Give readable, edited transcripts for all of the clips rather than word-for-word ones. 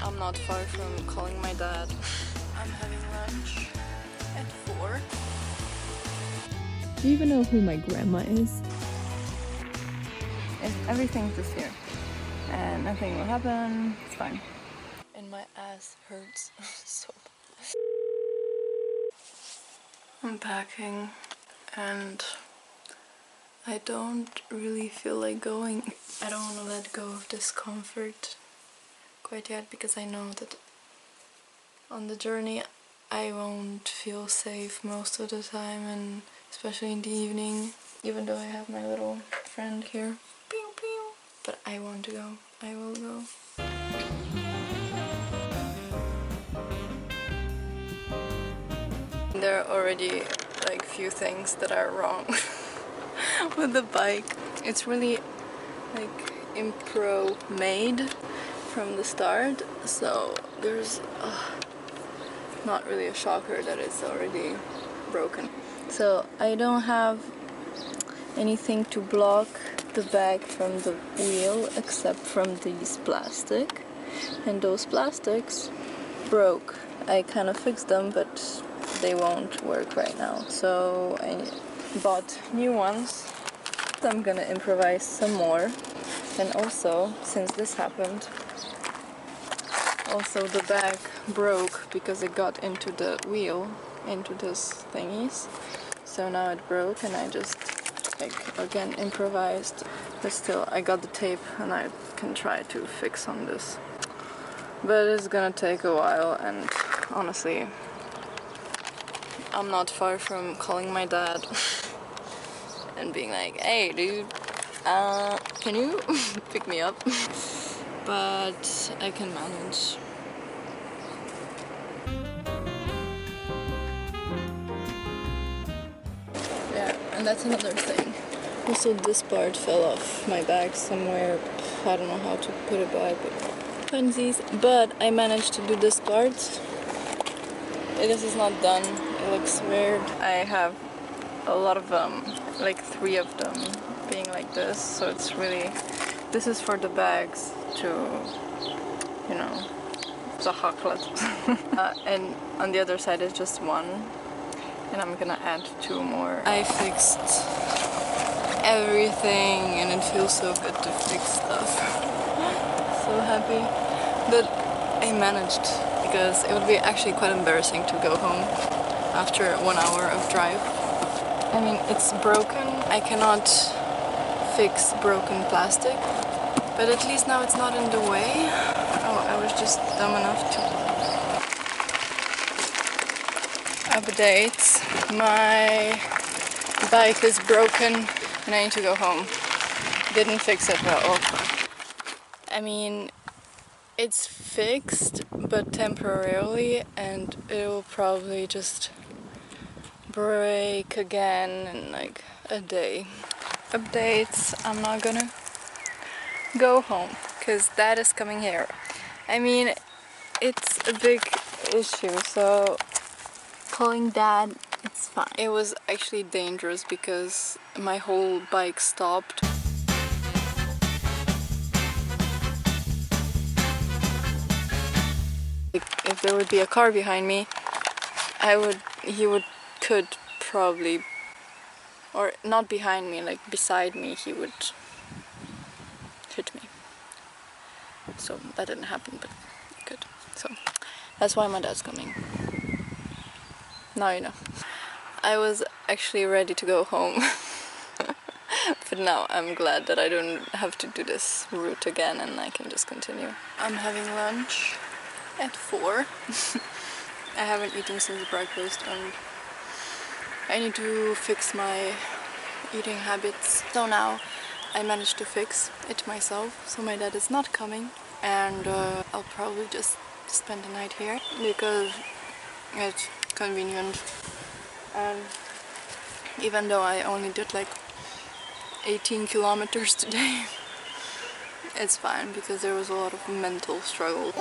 I'm not far from calling my dad. I'm having lunch at 4. Do you even know who my grandma is? Everything's just here. And nothing will happen. It's fine. And my ass hurts so bad. I'm packing and I don't really feel like going. I don't want to let go of discomfort quite yet because I know that on the journey I won't feel safe most of the time, and especially in the evening, even though I have my little friend here. Pew, pew. But I want to go. I will go. There are already like few things that are wrong with the bike. It's really like impro made from the start, so there's not really a shocker that it's already broken. So I don't have anything to block the bag from the wheel except from these plastic, and those plastics broke. I kind of fixed them, but they won't work right now, so I bought new ones. I'm gonna improvise some more. And also, since this happened, also the bag broke because it got into the wheel, into this thingies. So now it broke and I just like again improvised, but still I got the tape and I can try to fix on this. But it's gonna take a while, and honestly I'm not far from calling my dad and being like, hey dude, can you pick me up? But I can manage. Yeah, and that's another thing. Also, this part fell off my bag somewhere. I don't know how to put it back, but funsies. But I managed to do this part. This is not done. It looks weird. I have a lot of them, like 3 of them being like this. So it's really, this is for the bags to, you know, zahaklat. And on the other side is just 1. And I'm gonna add 2 more. I fixed everything and it feels so good to fix stuff. So happy. But I managed, because it would be actually quite embarrassing to go home after 1 hour of drive. I mean, it's broken. I cannot fix broken plastic, but at least now it's not in the way. Oh, I was just dumb enough to update. My bike is broken and I need to go home. Didn't fix it well. I mean, it's fixed, but temporarily, and it will probably just break again in like a day. Updates, I'm not gonna go home because Dad is coming here. I mean, it's a big issue, so calling Dad, it's fine. It was actually dangerous because my whole bike stopped. If there would be a car behind me, could probably, or not behind me, like beside me, he would hit me. So that didn't happen, but it could. So that's why my dad's coming. Now you know. I was actually ready to go home. But now I'm glad that I don't have to do this route again and I can just continue. I'm having lunch at 4. I haven't eaten since breakfast and I need to fix my eating habits. So now I managed to fix it myself, so my dad is not coming, and I'll probably just spend the night here because it's convenient. And even though I only did like 18 kilometers today, it's fine because there was a lot of mental struggle.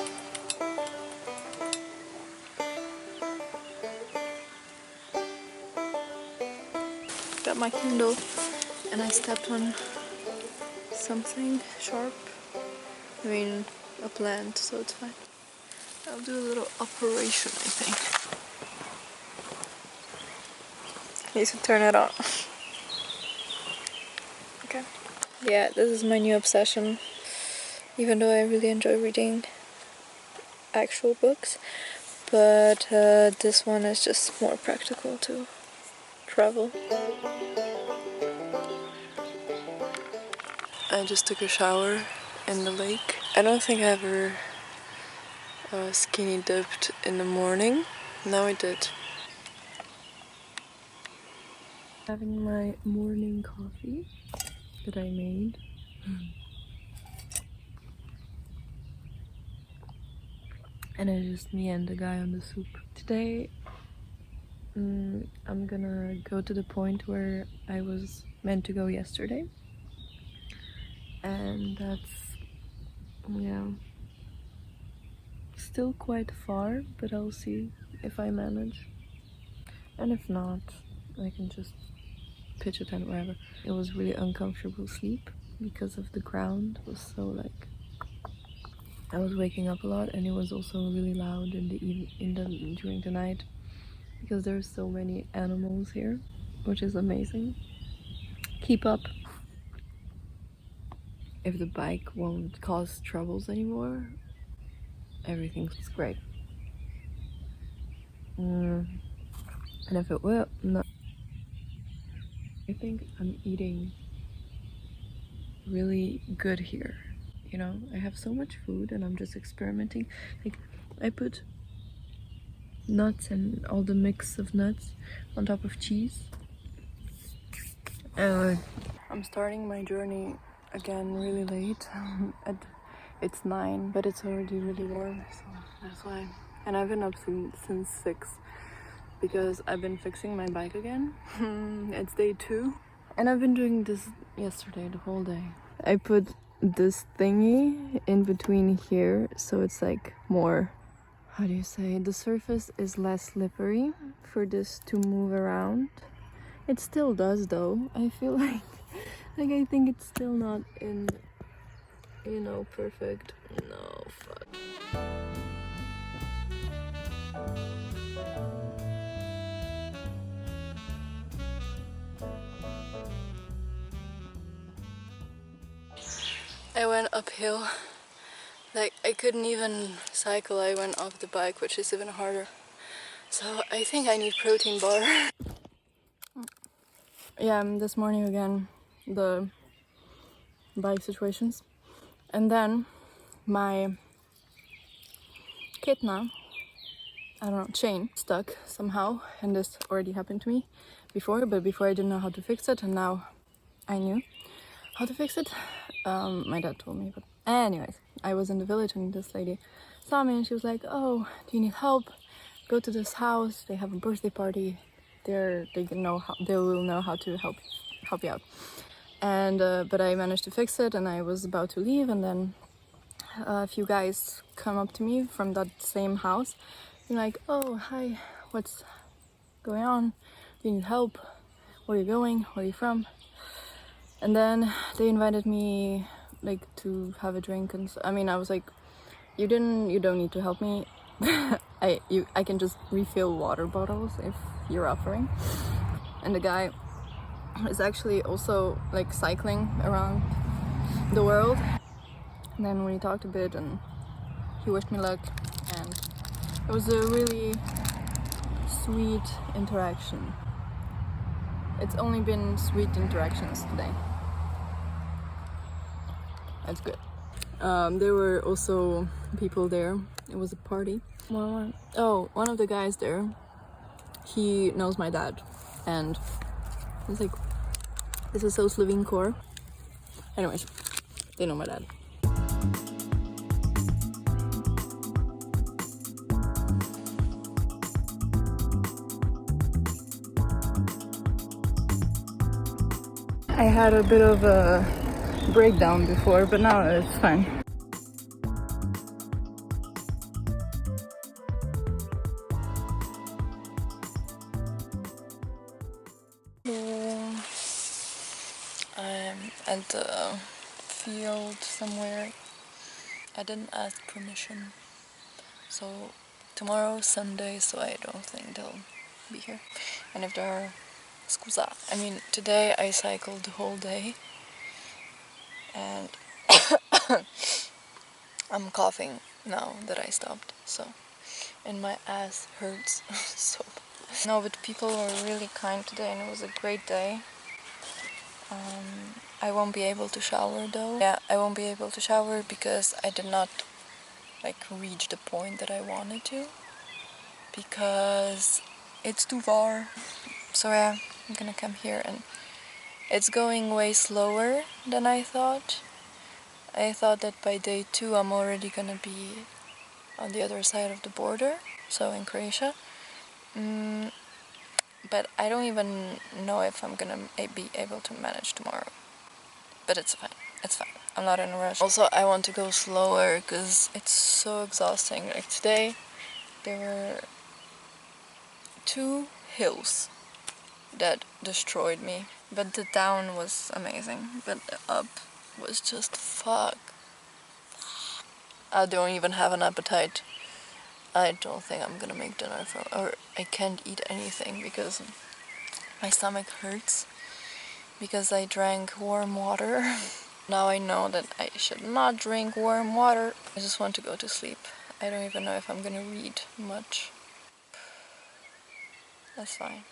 Got my Kindle and I stepped on something sharp. I mean, a plant, so it's fine. I'll do a little operation, I think. Need to turn it on. Okay. Yeah, this is my new obsession. Even though I really enjoy reading actual books, but this one is just more practical to travel. I just took a shower in the lake. I don't think I ever skinny dipped in the morning. Now I did. Having my morning coffee that I made. And it's just me and the guy on the soup. Today I'm gonna go to the point where I was meant to go yesterday. And that's, yeah, still quite far, but I'll see if I manage. And if not, I can just pitch a tent wherever. It was really uncomfortable sleep because of the ground. It was so like, I was waking up a lot, and it was also really loud during the night because there's so many animals here, which is amazing. Keep up. If the bike won't cause troubles anymore, everything's great. And if it will, no. I think I'm eating really good here. You know, I have so much food and I'm just experimenting. Like, I put nuts and all the mix of nuts on top of cheese. I'm starting my journey again really late. It's 9, but it's already really warm, so that's why. And I've been up since 6 because I've been fixing my bike again. It's day 2, and I've been doing this yesterday the whole day. I put this thingy in between here, so it's like more, how do you say, the surface is less slippery for this to move around. It still does though. I feel like I think it's still not in, you know, perfect. No, fuck. I went uphill. Like, I couldn't even cycle. I went off the bike, which is even harder. So I think I need protein bar. Yeah, this morning again, the bike situations. And then my Kitna, I don't know, chain stuck somehow. And this already happened to me before, but before I didn't know how to fix it, and now I knew how to fix it. My dad told me, but anyways, I was in the village and this lady saw me and she was like, "Oh, do you need help? Go to this house. They have a birthday party. They will know how to help you out." And but I managed to fix it, and I was about to leave, and then a few guys come up to me from that same house, being like, "Oh, hi, what's going on? Do you need help? Where are you going? Where are you from?" And then they invited me like to have a drink, and I mean, I was like, you don't need to help me. I can just refill water bottles if you're offering. And the guy is actually also like cycling around the world. And then we talked a bit and he wished me luck, and it was a really sweet interaction. It's only been sweet interactions today. That's good. There were also people there. It was a party. Oh, one of the guys there, he knows my dad, and he's like, this is so Slovene. Anyways, they know my dad. I had a bit of a breakdown before, but now it's fine. I'm at the field somewhere. I didn't ask permission, So tomorrow Sunday, so I don't think they'll be here. And if there are, scusa. I mean, today I cycled the whole day, and I'm coughing now that I stopped. So, and my ass hurts so. No, but people were really kind today, and it was a great day. I won't be able to shower though. Yeah, I won't be able to shower because I did not like reach the point that I wanted to, because it's too far. So yeah, I'm gonna come here, and it's going way slower than I thought. I thought that by day 2 I'm already gonna be on the other side of the border, so in Croatia. But I don't even know if I'm gonna be able to manage tomorrow. But it's fine. It's fine. I'm not in a rush. Also, I want to go slower because it's so exhausting. Like today, there were 2 hills that destroyed me. But the down was amazing. But the up was just fuck. I don't even have an appetite. I don't think I'm gonna make dinner or I can't eat anything because my stomach hurts because I drank warm water. Now I know that I should not drink warm water. I just want to go to sleep. I don't even know if I'm gonna read much. That's fine.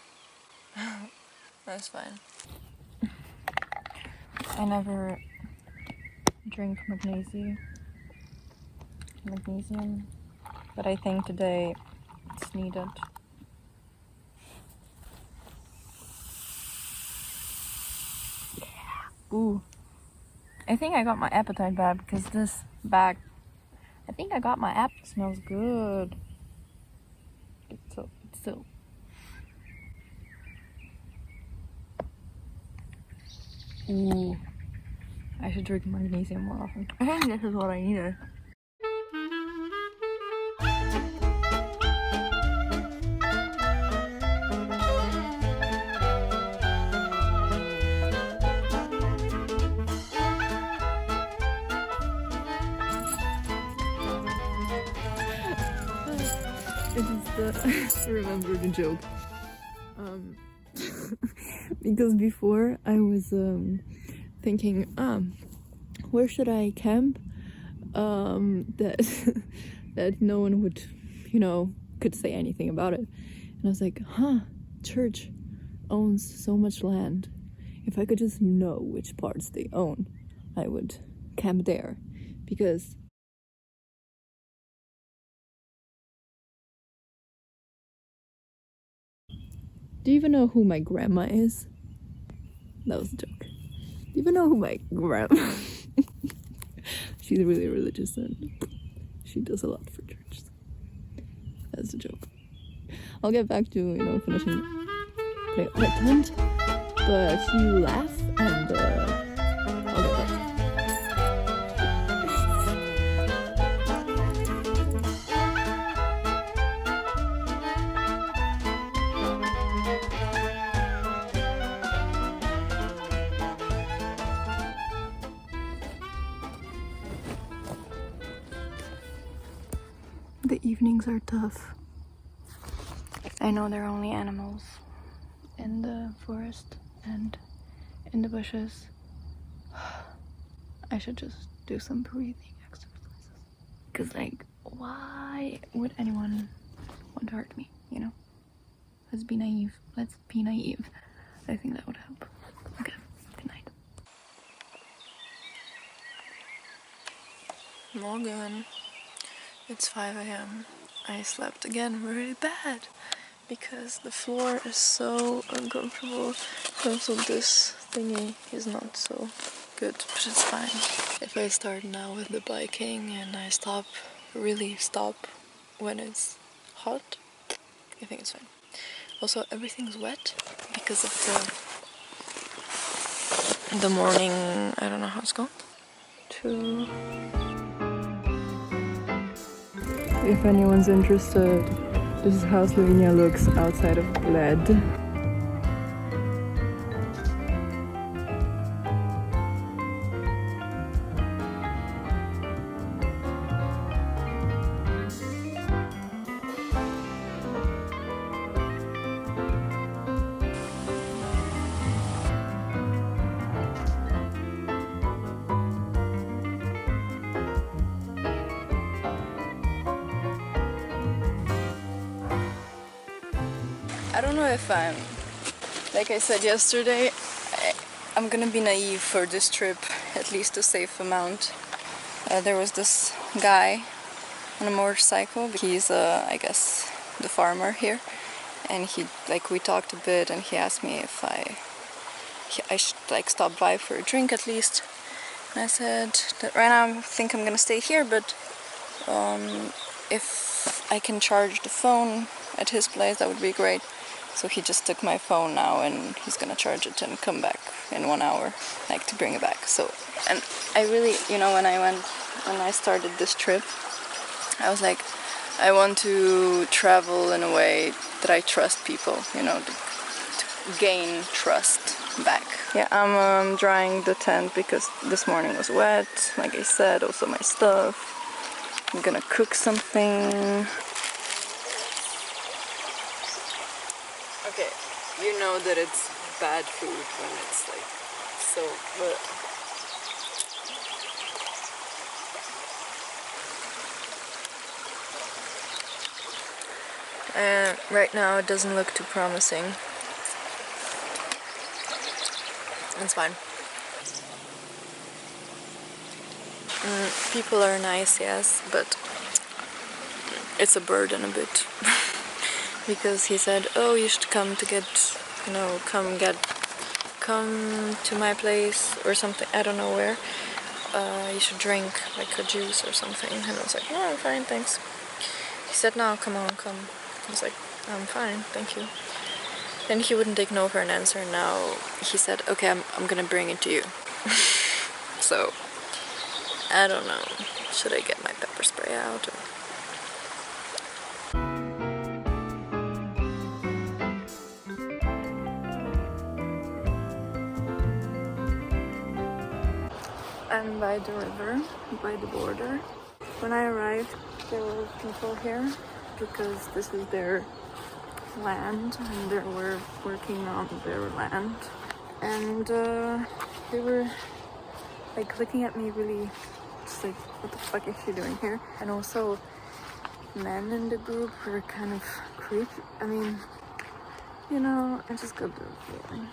That's fine. I never drink magnesium, but I think today it's needed. Ooh. I think I got my appetite back because this bag, I think I got my app. Smells good. So, still. Ooh. I should drink magnesium more often. I think this is what I needed. I remember the joke. Because before I was thinking, where should I camp? That that no one would, could say anything about it. And I was like, church owns so much land. If I could just know which parts they own, I would camp there. Because do you even know who my grandma is? That was a joke. Do you even know who my grandma? She's really religious and she does a lot for church. So that's a joke. I'll get back to finishing my tent, but you laugh and I'll get back. The evenings are tough. I know there are only animals in the forest and in the bushes. I should just do some breathing exercises. Because, why would anyone want to hurt me, Let's be naive. I think that would help. Okay, good night. Morgan. It's 5 a.m. I slept again really bad because the floor is so uncomfortable. Also, this thingy is not so good, but it's fine. If I start now with the biking and I really stop when it's hot, I think it's fine. Also, everything's wet because of the morning, I don't know how it's called. If anyone's interested, this is how Slovenia looks outside of Bled. I don't know if I'm, like I said yesterday, I'm gonna be naive for this trip, at least a safe amount. There was this guy on a motorcycle. He's, I guess, the farmer here, and we talked a bit, and he asked me if I should like stop by for a drink at least. And I said that right now I think I'm gonna stay here, but if I can charge the phone at his place, that would be great. So he just took my phone now, and he's gonna charge it and come back in 1 hour, like to bring it back. So, and I really, you know, when I started this trip, I was like, I want to travel in a way that I trust people, you know, to gain trust back. Yeah, I'm drying the tent because this morning was wet, like I said, also my stuff. I'm gonna cook something. Okay, you know that it's bad food when it's like so, but right now it doesn't look too promising. It's fine. People are nice, yes, but it's a burden a bit. Because he said, oh, you should come to get, you know, come to my place or something, I don't know where. You should drink like a juice or something. And I was like, no, I'm fine, thanks. He said, no, come on, come. I was like, I'm fine, thank you. Then he wouldn't take no for an answer, and now he said, okay, I'm gonna bring it to you. So, I don't know, should I get my pepper spray out? Or... I'm by the river, by the border. When I arrived, there were people here because this is their land and they were working on their land. And they were like looking at me really just like, what the fuck is she doing here? And also men in the group were kind of creepy. I mean, you know, I just got the feeling.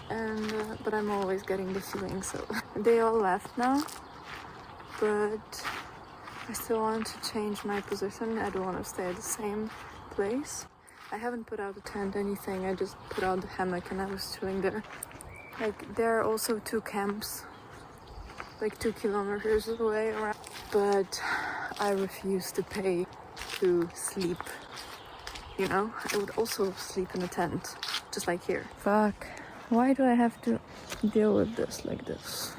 And but I'm always getting the feeling, so they all left now, but I still want to change my position. I don't want to stay at the same place. I haven't put out a tent, anything. I just put out the hammock and I was chilling there. Like, there are also 2 camps, like 2 kilometers away around, but I refuse to pay to sleep, you know? I would also sleep in a tent, just like here. Fuck. Why do I have to deal with this like this?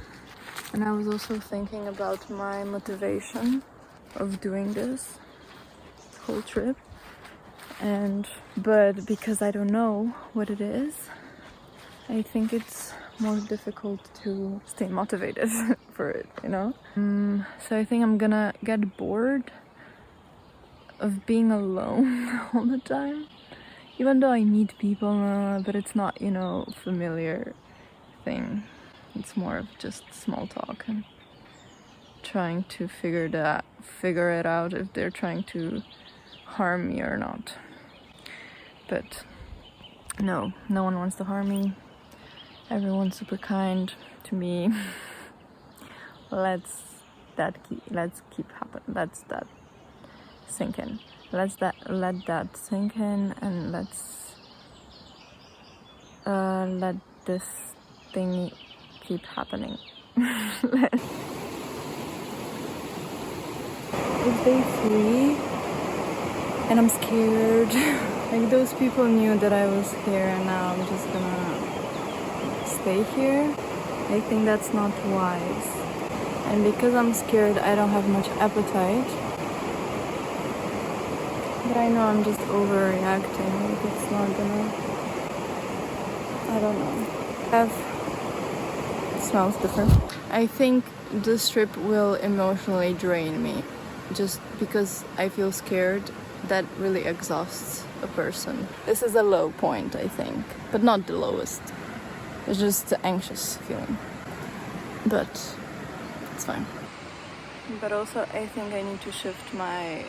And I was also thinking about my motivation of doing this whole trip. But because I don't know what it is, I think it's more difficult to stay motivated for it, you know? So I think I'm gonna get bored of being alone all the time. Even though I meet people, but it's not, you know, familiar thing. It's more of just small talk and trying to figure it out if they're trying to harm me or not. But no one wants to harm me. Everyone's super kind to me. Let's keep happening. Let's that sink in. Let that sink in, and let's let this thing keep happening. If they flee and I'm scared, like those people knew that I was here and now I'm just gonna stay here, I think that's not wise. And because I'm scared, I don't have much appetite. But I know I'm just overreacting, like it's not gonna, I don't know. It smells different. I think this trip will emotionally drain me. Just because I feel scared, that really exhausts a person. This is a low point, I think, but not the lowest. It's just the anxious feeling. But it's fine. But also I think I need to shift my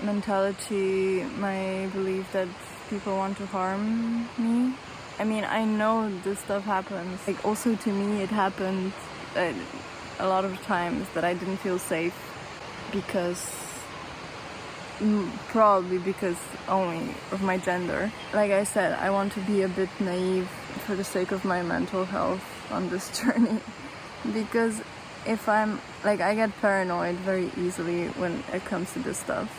mentality, my belief that people want to harm me. I mean, I know this stuff happens. Like, also to me, it happened a lot of times that I didn't feel safe because probably because only of my gender. Like I said, I want to be a bit naive for the sake of my mental health on this journey, because if I'm like, I get paranoid very easily when it comes to this stuff,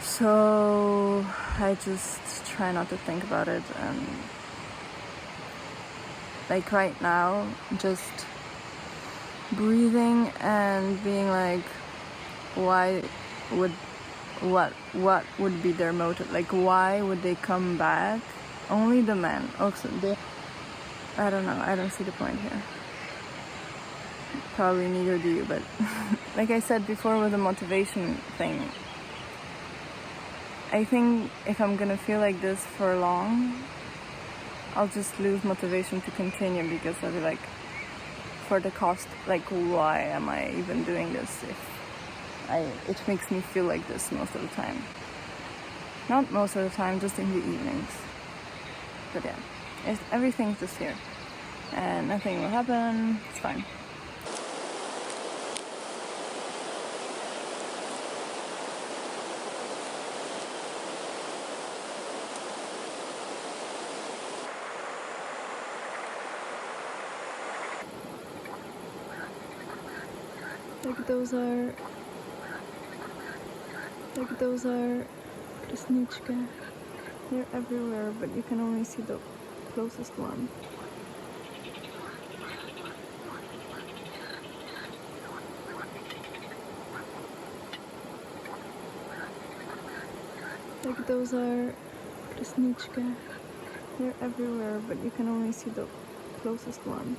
so I just try not to think about it. And like right now, just breathing and being like, why would what would be their motive? Like, why would they come back? Only the men. Also, I don't know, I don't see the point here. Probably neither do you, but like I said before with the motivation thing, I think if I'm gonna feel like this for long, I'll just lose motivation to continue, because I'll be like, for the cost, like, why am I even doing this if it makes me feel like this most of the time. Not most of the time, just in the evenings. But yeah, everything's just here. And nothing will happen, it's fine. Like those are Krasnička. They're everywhere, but you can only see the closest one. Like those are Krasnička. They're everywhere, but you can only see the closest one.